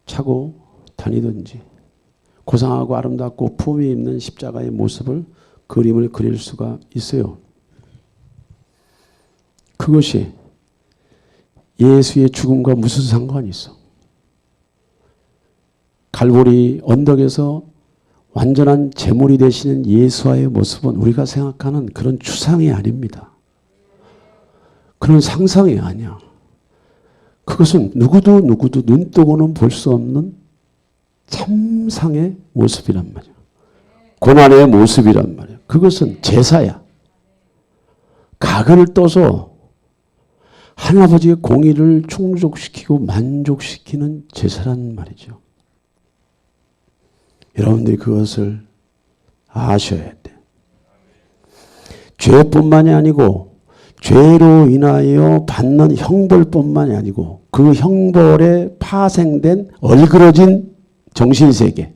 차고 다니든지 고상하고 아름답고 품위 있는 십자가의 모습을 그림을 그릴 수가 있어요. 그것이 예수의 죽음과 무슨 상관이 있어? 갈보리 언덕에서 완전한 제물이 되시는 예수와의 모습은 우리가 생각하는 그런 추상이 아닙니다. 그런 상상이 아니야. 그것은 누구도 눈 뜨고는 볼 수 없는 참상의 모습이란 말이야. 고난의 모습이란 말이야. 그것은 제사야. 가글을 떠서 하나님아버지의 공의를 충족시키고 만족시키는 제사란 말이죠. 여러분들이 그것을 아셔야 돼. 죄뿐만이 아니고 죄로 인하여 받는 형벌뿐만이 아니고 그 형벌에 파생된 얼그러진 정신세계,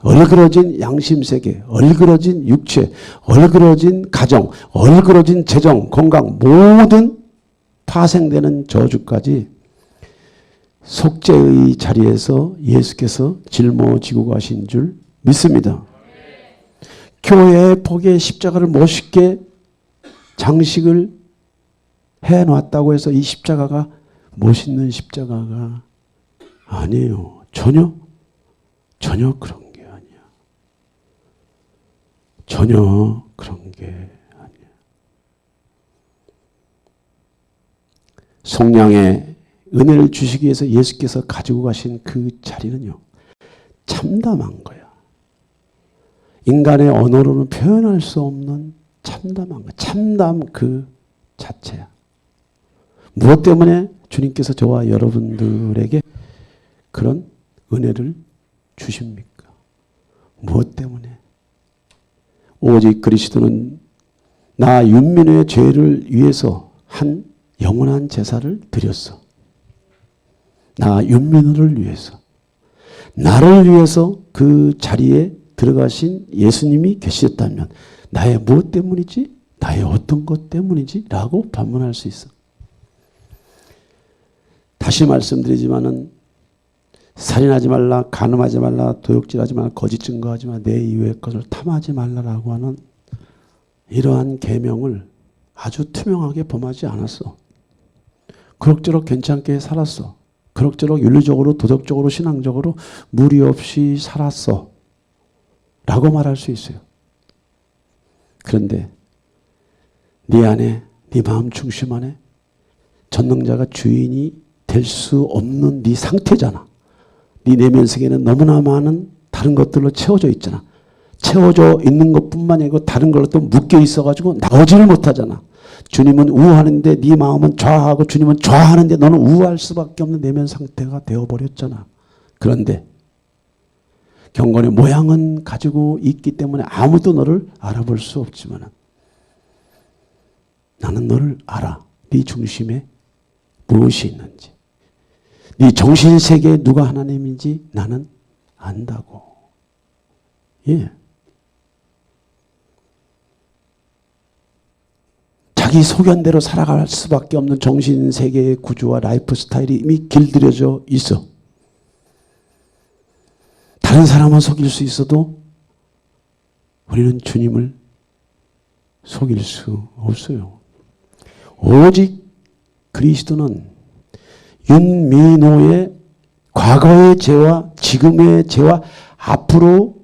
얼그러진 양심세계, 얼그러진 육체, 얼그러진 가정, 얼그러진 재정, 건강 모든 파생되는 저주까지 속죄의 자리에서 예수께서 짊어지고 가신 줄 믿습니다. 교회의 복의 십자가를 멋있게 장식을 해놨다고 해서 이 십자가가 멋있는 십자가가 아니에요. 전혀 그런 게 아니야. 전혀 그런 게 아니야. 속량의 은혜를 주시기 위해서 예수께서 가지고 가신 그 자리는요. 참담한 거야. 인간의 언어로는 표현할 수 없는 참담한 거야. 참담 그 자체야. 무엇 때문에 주님께서 저와 여러분들에게 그런 은혜를 주십니까? 무엇 때문에? 오직 그리스도는 나 윤민의 죄를 위해서 한 영원한 제사를 드렸어. 나 윤민호를 위해서. 나를 위해서 그 자리에 들어가신 예수님이 계셨다면 나의 무엇 때문이지? 나의 어떤 것 때문이지? 라고 반문할 수 있어. 다시 말씀드리지만은 살인하지 말라, 간음하지 말라, 도둑질하지 말라, 거짓 증거하지 말라, 내 이웃의 것을 탐하지 말라라고 하는 이러한 계명을 아주 투명하게 범하지 않았어. 그럭저럭 괜찮게 살았어. 그럭저럭 윤리적으로, 도덕적으로, 신앙적으로 무리 없이 살았어. 라고 말할 수 있어요. 그런데 네 안에, 네 마음 중심 안에 전능자가 주인이 될 수 없는 네 상태잖아. 네 내면 세계는 너무나 많은 다른 것들로 채워져 있잖아. 채워져 있는 것뿐만 아니고 다른 걸로 또 묶여 있어가지고 나오지를 못하잖아. 주님은 우하는데 네 마음은 좌하고 주님은 좌하는데 너는 우할 수밖에 없는 내면 상태가 되어버렸잖아. 그런데 경건의 모양은 가지고 있기 때문에 아무도 너를 알아볼 수 없지만 나는 너를 알아. 네 중심에 무엇이 있는지. 네 정신세계에 누가 하나님인지 나는 안다고. 예. 자기 소견대로 살아갈 수밖에 없는 정신세계의 구조와 라이프 스타일이 이미 길들여져 있어. 다른 사람은 속일 수 있어도 우리는 주님을 속일 수 없어요. 오직 그리스도는 윤미노의 과거의 죄와 지금의 죄와 앞으로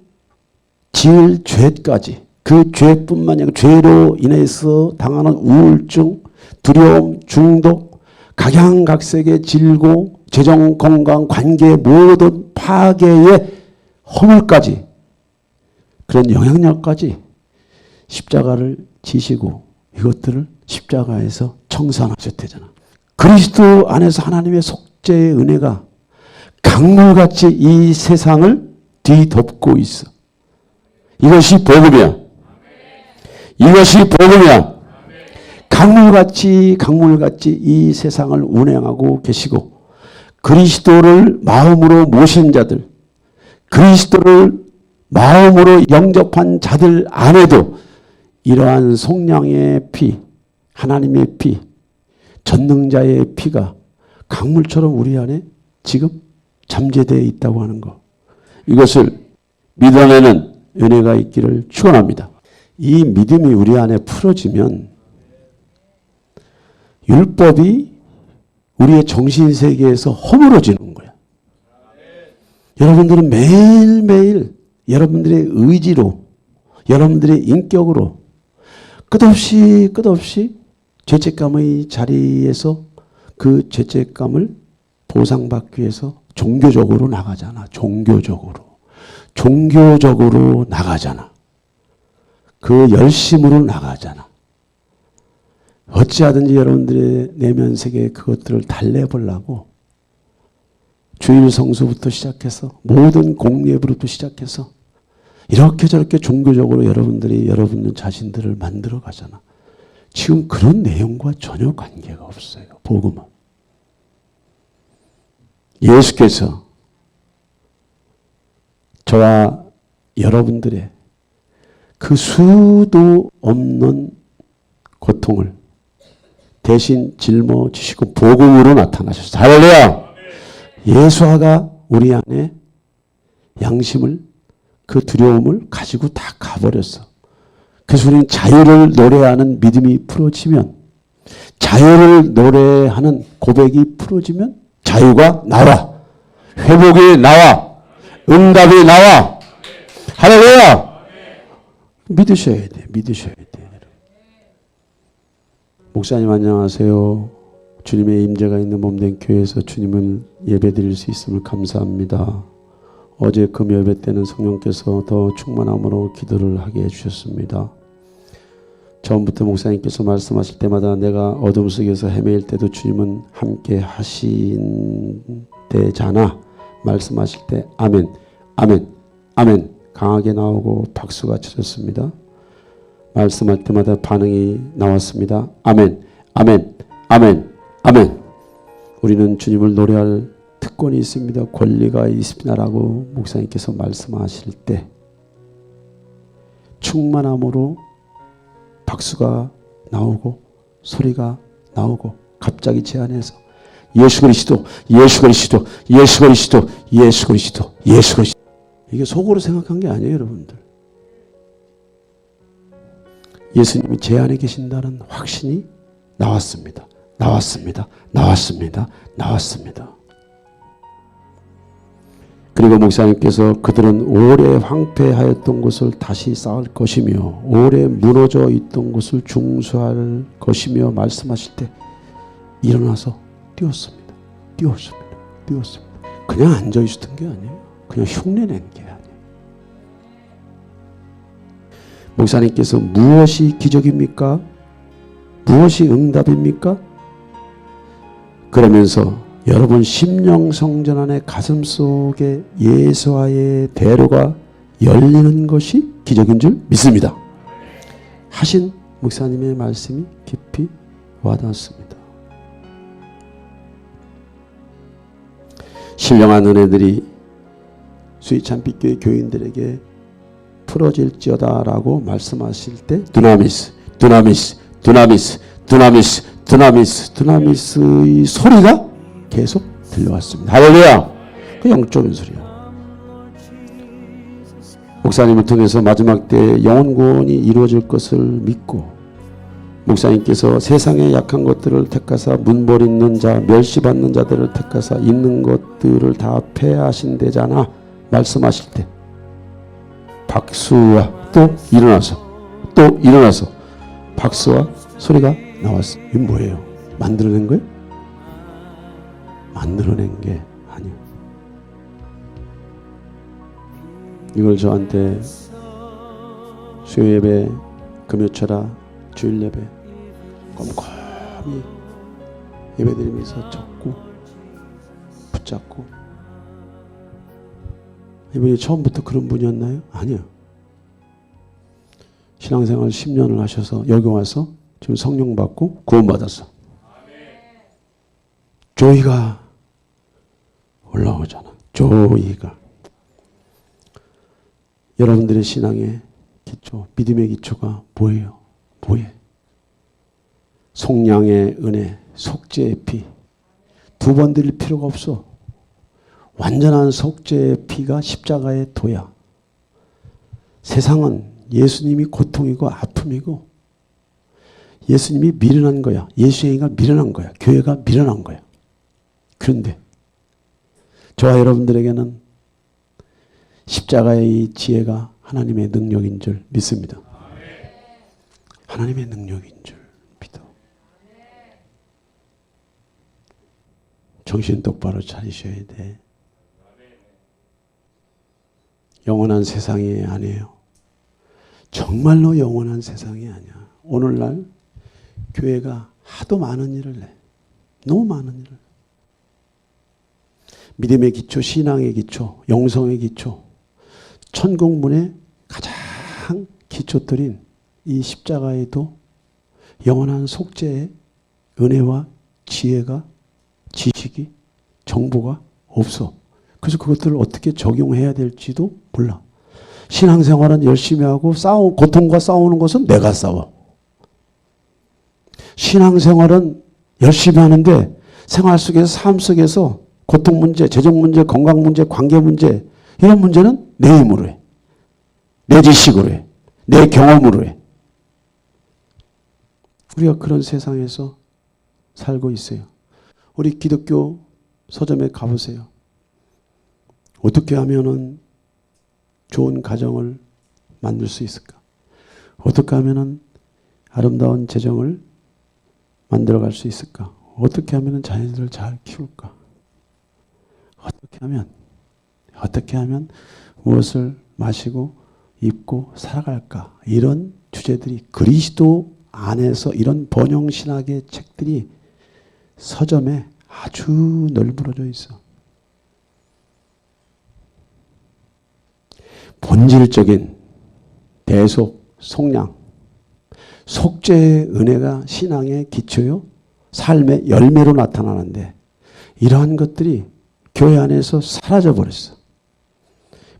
지을 죄까지 그 죄뿐만 아니라 죄로 인해서 당하는 우울증, 두려움, 중독, 각양각색의 질고, 재정, 건강, 관계 모든 파괴의 허물까지 그런 영향력까지 십자가를 지시고 이것들을 십자가에서 청산하셨대잖아. 그리스도 안에서 하나님의 속죄의 은혜가 강물같이 이 세상을 뒤덮고 있어. 이것이 복음이야. 이것이 복음이야. 강물같이 이 세상을 운행하고 계시고 그리스도를 마음으로 모신 자들, 그리스도를 마음으로 영접한 자들 안에도 이러한 속량의 피, 하나님의 피, 전능자의 피가 강물처럼 우리 안에 지금 잠재되어 있다고 하는 것. 이것을 믿어내는 은혜가 있기를 축원합니다. 이 믿음이 우리 안에 풀어지면 율법이 우리의 정신세계에서 허물어지는 거야. 여러분들은 매일매일 여러분들의 의지로, 여러분들의 인격으로 끝없이 죄책감의 자리에서 그 죄책감을 보상받기 위해서 종교적으로 나가잖아. 종교적으로 나가잖아. 그 열심으로 나가잖아. 어찌하든지 여러분들의 내면 세계에 그것들을 달래보려고 주일 성수부터 시작해서 모든 공예부부터 시작해서 이렇게 저렇게 종교적으로 여러분들이 여러분 자신들을 만들어 가잖아. 지금 그런 내용과 전혀 관계가 없어요. 복음은. 예수께서 저와 여러분들의 그 수도 없는 고통을 대신 짊어지시고 복음으로 나타나셨어요. 할렐루야! 예수아가 우리 안에 양심을, 그 두려움을 가지고 다 가버렸어. 그래서 우리는 자유를 노래하는 믿음이 풀어지면, 자유를 노래하는 고백이 풀어지면 자유가 나와. 회복이 나와. 응답이 나와. 할렐루야! 믿으셔야 돼. 목사님 안녕하세요. 주님의 임재가 있는 몸된 교회에서 주님을 예배드릴 수 있음을 감사합니다. 어제 금요 예배 때는 성령께서 더 충만함으로 기도를 하게 해주셨습니다. 처음부터 목사님께서 말씀하실 때마다 내가 어둠 속에서 헤매일 때도 주님은 함께 하신대잖아. 말씀하실 때 아멘, 아멘, 아멘 강하게 나오고 박수가 쳐졌습니다. 말씀할 때마다 반응이 나왔습니다. 아멘, 아멘, 아멘, 아멘. 우리는 주님을 노래할 특권이 있습니다. 권리가 있습니다라고 목사님께서 말씀하실 때 충만함으로 박수가 나오고 소리가 나오고 갑자기 제 안에서 예수 그리스도, 예수 그리스도, 예수 그리스도, 예수 그리스도, 예수 그리스도. 이게 속으로 생각한 게 아니에요, 여러분들. 예수님이 제 안에 계신다는 확신이 나왔습니다. 나왔습니다. 그리고 목사님께서 그들은 오래 황폐하였던 곳을 다시 쌓을 것이며 오래 무너져 있던 곳을 중수할 것이며 말씀하실 때 일어나서 뛰었습니다. 그냥 앉아 있었던 게 아니에요. 그냥 흉내낸 게 아니에요. 목사님께서 무엇이 기적입니까? 무엇이 응답입니까? 그러면서 여러분 심령 성전 안에 가슴 속에 예수와의 대로가 열리는 것이 기적인 줄 믿습니다. 하신 목사님의 말씀이 깊이 와닿았습니다. 신령한 은혜들이 수의찬빛교회 교인들에게 풀어질지어다라고 말씀하실 때 두나미스의 소리가 계속 들려왔습니다. 할렐루야! 그 영적인 소리야. 목사님을 통해서 마지막 때 영혼 구원이 이루어질 것을 믿고 목사님께서 세상의 약한 것들을 택하사 문벌 있는 자, 멸시받는 자들을 택하사 있는 것들을 다 패하신대잖아 말씀하실 때 박수와 또 일어나서 박수와 소리가 나왔어. 이게 뭐예요? 만들어낸 거예요? 만들어낸 게 아니에요. 이걸 저한테 수요예배, 금요철야, 주일예배 꼼꼼히 예배드리면서 적고 붙잡고. 이분이 처음부터 그런 분이었나요? 아니요. 신앙생활 10년을 하셔서 여기 와서 지금 성령 받고 구원받았어. 조이가 올라오잖아. 조이가. 여러분들의 신앙의 기초, 믿음의 기초가 뭐예요? 뭐예요? 속량의 은혜, 속죄의 피. 두 번 드릴 필요가 없어. 완전한 속죄의 피가 십자가의 도야. 세상은 예수님이 고통이고 아픔이고 예수님이 미련한 거야. 예수의 행위가 미련한 거야. 교회가 미련한 거야. 그런데 저와 여러분들에게는 십자가의 이 지혜가 하나님의 능력인 줄 믿습니다. 하나님의 능력인 줄 믿어. 정신 똑바로 차리셔야 돼. 영원한 세상이 아니에요. 정말로 영원한 세상이 아니야. 오늘날 교회가 하도 많은 일을 해. 너무 많은 일을. 믿음의 기초, 신앙의 기초, 영성의 기초, 천국문의 가장 기초들인 이 십자가에도 영원한 속죄의 은혜와 지혜가, 지식이, 정보가 없어. 그래서 그것들을 어떻게 적용해야 될지도 몰라. 신앙생활은 열심히 하고 고통과 싸우는 것은 내가 싸워. 신앙생활은 열심히 하는데 생활 속에서, 삶 속에서 고통 문제, 재정 문제, 건강 문제, 관계 문제, 이런 문제는 내 힘으로 해. 내 지식으로 해. 내 경험으로 해. 우리가 그런 세상에서 살고 있어요. 우리 기독교 서점에 가보세요. 어떻게 하면은 좋은 가정을 만들 수 있을까? 어떻게 하면은 아름다운 재정을 만들어갈 수 있을까? 어떻게 하면은 자녀들을 잘 키울까? 어떻게 하면 무엇을 마시고 입고 살아갈까? 이런 주제들이 그리스도 안에서 이런 번영신학의 책들이 서점에 아주 널브러져 있어. 본질적인 대속, 속량, 속죄의 은혜가 신앙의 기초요, 삶의 열매로 나타나는데 이러한 것들이 교회 안에서 사라져 버렸어.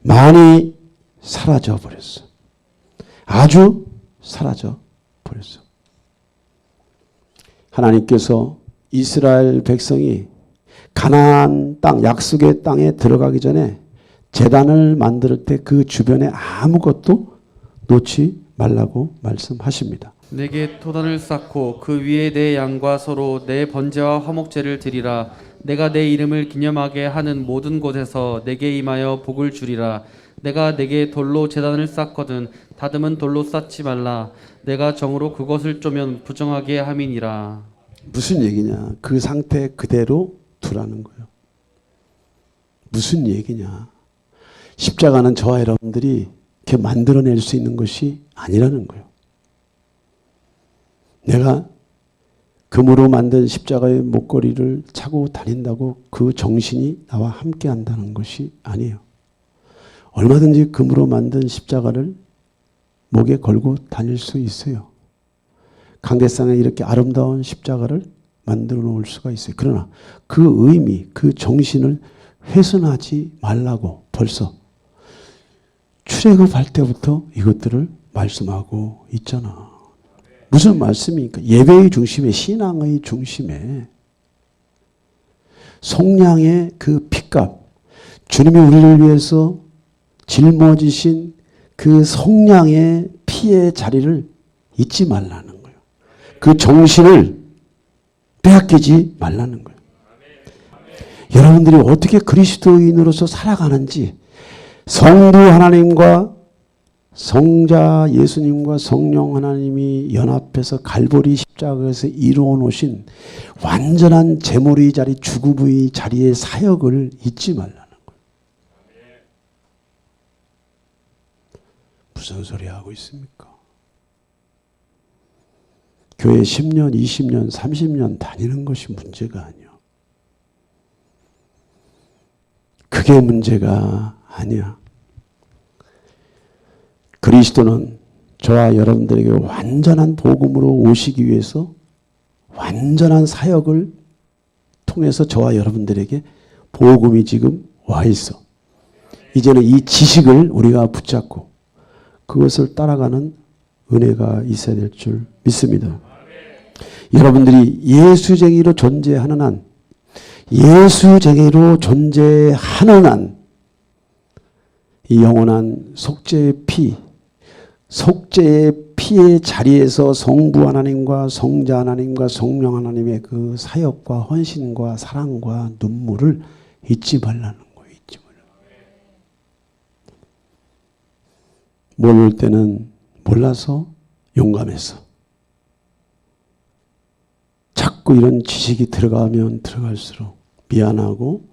많이 사라져 버렸어. 아주 사라져 버렸어. 하나님께서 이스라엘 백성이 가나안 땅, 약속의 땅에 들어가기 전에 제단을 만들 때 그 주변에 아무것도 놓지 말라고 말씀하십니다. 내게 토단을 쌓고 그 위에 내 양과 서로 내 번제와 화목제를 드리라. 내가 내 이름을 기념하게 하는 모든 곳에서 내게 임하여 복을 주리라. 내가 내게 돌로 제단을 쌓거든 다듬은 돌로 쌓지 말라. 내가 정으로 그것을 쪼면 부정하게 함이니라. 무슨 얘기냐? 그 상태 그대로 두라는 거예요. 무슨 얘기냐? 십자가는 저와 여러분들이 이렇게 만들어낼 수 있는 것이 아니라는 거예요. 내가 금으로 만든 십자가의 목걸이를 차고 다닌다고 그 정신이 나와 함께 한다는 것이 아니에요. 얼마든지 금으로 만든 십자가를 목에 걸고 다닐 수 있어요. 강대상에 이렇게 아름다운 십자가를 만들어 놓을 수가 있어요. 그러나 그 의미, 그 정신을 훼손하지 말라고 벌써 출애굽할 때부터 이것들을 말씀하고 있잖아. 무슨 말씀입니까? 예배의 중심에, 신앙의 중심에 속량의 그 핏값, 주님이 우리를 위해서 짊어지신 그 속량의 피의 자리를 잊지 말라는 거예요. 그 정신을 빼앗기지 말라는 거예요. 여러분들이 어떻게 그리스도인으로서 살아가는지 성부 하나님과 성자 예수님과 성령 하나님이 연합해서 갈보리 십자가에서 이루어 놓으신 완전한 제물의 자리, 죽음의 자리의 사역을 잊지 말라는 거예요. 무슨 소리 하고 있습니까? 교회 10년, 20년, 30년 다니는 것이 문제가 아니야. 그게 문제가 아니야. 그리스도는 저와 여러분들에게 완전한 복음으로 오시기 위해서 완전한 사역을 통해서 저와 여러분들에게 복음이 지금 와 있어. 이제는 이 지식을 우리가 붙잡고 그것을 따라가는 은혜가 있어야 될 줄 믿습니다. 여러분들이 예수쟁이로 존재하는 한, 예수쟁이로 존재하는 한, 이 영원한 속죄의 피, 속죄의 피의 자리에서 성부 하나님과 성자 하나님과 성령 하나님의 그 사역과 헌신과 사랑과 눈물을 잊지 말라는 거예요. 잊지 말라. 모를 때는 몰라서 용감해서. 자꾸 이런 지식이 들어가면 들어갈수록 미안하고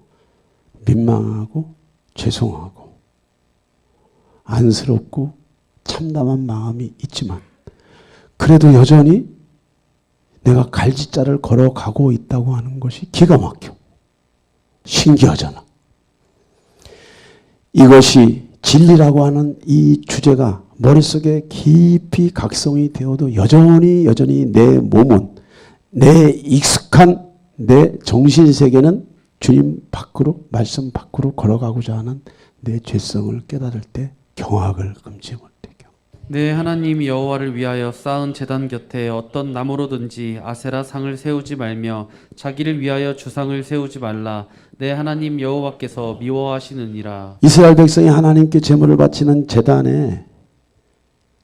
민망하고 죄송하고 안쓰럽고 참담한 마음이 있지만 그래도 여전히 내가 갈짓자를 걸어가고 있다고 하는 것이 기가 막혀. 신기하잖아. 이것이 진리라고 하는 이 주제가 머릿속에 깊이 각성이 되어도 여전히 내 몸은, 내 익숙한 내 정신세계는 주님 밖으로, 말씀 밖으로 걸어가고자 하는 내 죄성을 깨달을 때 경악을 금치 못해. 내 하나님 여호와를 위하여 쌓은 제단 곁에 어떤 나무로든지 아세라 상을 세우지 말며 자기를 위하여 주상을 세우지 말라. 내 하나님 여호와께서 미워하시느니라. 이스라엘 백성이 하나님께 제물을 바치는 제단에,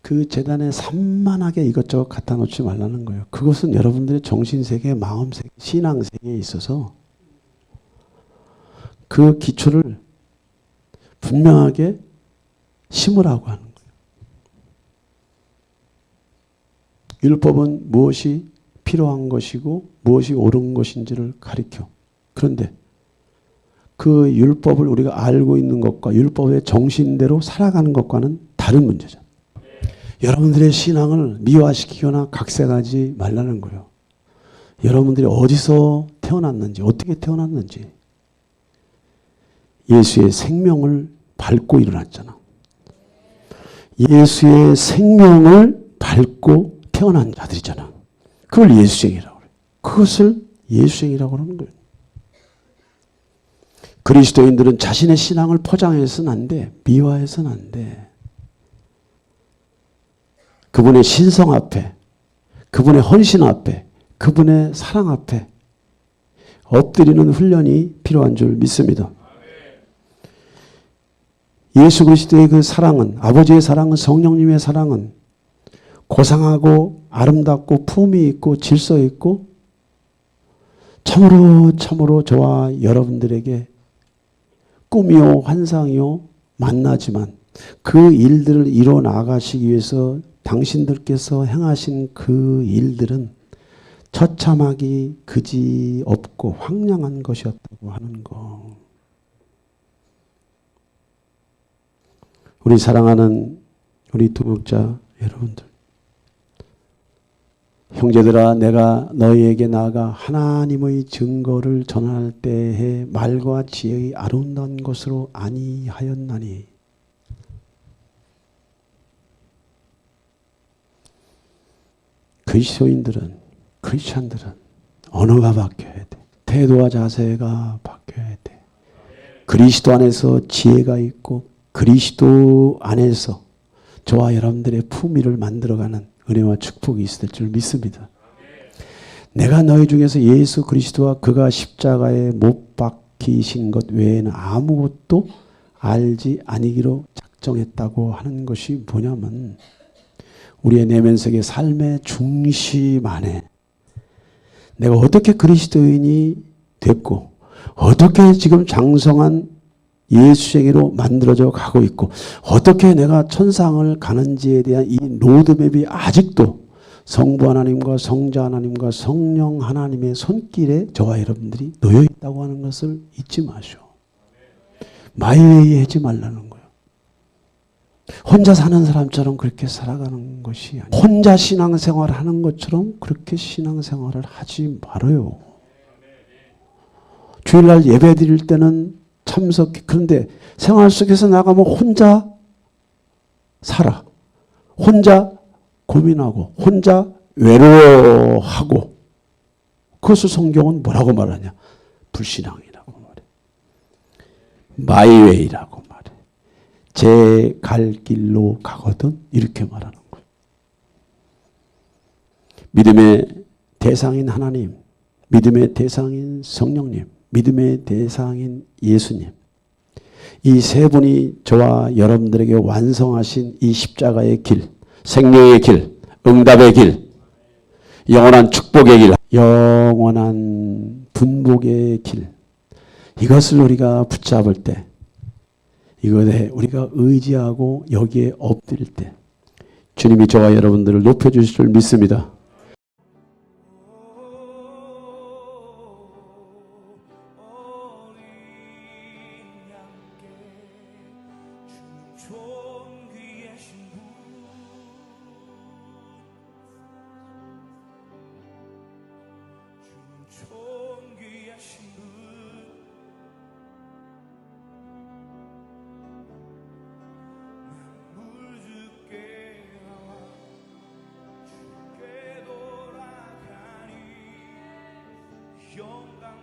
그 제단에 산만하게 이것저것 갖다 놓지 말라는 거예요. 그것은 여러분들의 정신세계, 마음세계, 신앙세계에 있어서 그 기초를 분명하게 심으라고 하는 거예요. 율법은 무엇이 필요한 것이고 무엇이 옳은 것인지를 가리켜. 그런데 그 율법을 우리가 알고 있는 것과 율법의 정신대로 살아가는 것과는 다른 문제죠. 여러분들의 신앙을 미화시키거나 각색하지 말라는 거예요. 여러분들이 어디서 태어났는지, 어떻게 태어났는지, 예수의 생명을 밟고 일어났잖아. 예수의 생명을 밟고 태어난 자들이잖아. 그걸 예수쟁이라고 그래. 그것을 예수쟁이라고 하는 거예요. 그리스도인들은 자신의 신앙을 포장해서는 안 돼. 미화해서는 안 돼. 그분의 신성 앞에, 그분의 헌신 앞에, 그분의 사랑 앞에 엎드리는 훈련이 필요한 줄 믿습니다. 예수 그리스도의 그 사랑은, 아버지의 사랑은, 성령님의 사랑은 고상하고 아름답고 품위 있고 질서 있고 참으로 저와 여러분들에게 꿈이요 환상이요 만나지만 그 일들을 이뤄 나가시기 위해서 당신들께서 행하신 그 일들은 처참하기 그지 없고 황량한 것이었다고 하는 거. 우리 사랑하는 우리 동역자 여러분들, 형제들아, 내가 너희에게 나아가 하나님의 증거를 전할 때에 말과 지혜의 아름다운 것으로 아니하였나니. 그리스도인들은, 크리스찬들은 언어가 바뀌어야 돼. 태도와 자세가 바뀌어야 돼. 그리스도 안에서 지혜가 있고 그리스도 안에서 저와 여러분들의 품위를 만들어가는 은혜와 축복이 있을 줄 믿습니다. 내가 너희 중에서 예수 그리스도와 그가 십자가에 못 박히신 것 외에는 아무것도 알지 아니기로 작정했다고 하는 것이 뭐냐면 우리의 내면 세계 삶의 중심 안에 내가 어떻게 그리스도인이 됐고 어떻게 지금 장성한 예수쟁이로 만들어져 가고 있고 어떻게 내가 천상을 가는지에 대한 이 로드맵이 아직도 성부 하나님과 성자 하나님과 성령 하나님의 손길에 저와 여러분들이 놓여 있다고 하는 것을 잊지 마시오. 마이웨이 하지 말라는 거예요. 혼자 사는 사람처럼 그렇게 살아가는 것이 아니에요. 혼자 신앙생활 하는 것처럼 그렇게 신앙생활을 하지 말아요. 주일날 예배 드릴 때는 참석해. 그런데 생활 속에서 나가면 혼자 살아. 혼자 고민하고 혼자 외로워하고 그것을 성경은 뭐라고 말하냐? 불신앙이라고 말해. 마이웨이라고 말해. 제 갈 길로 가거든 이렇게 말하는 거예요. 믿음의 대상인 하나님, 믿음의 대상인 성령님, 믿음의 대상인 예수님, 이 세 분이 저와 여러분들에게 완성하신 이 십자가의 길, 생명의 길, 응답의 길, 영원한 축복의 길, 영원한 분복의 길, 이것을 우리가 붙잡을 때, 이것에 우리가 의지하고 여기에 엎드릴 때 주님이 저와 여러분들을 높여주실 줄 믿습니다. 영광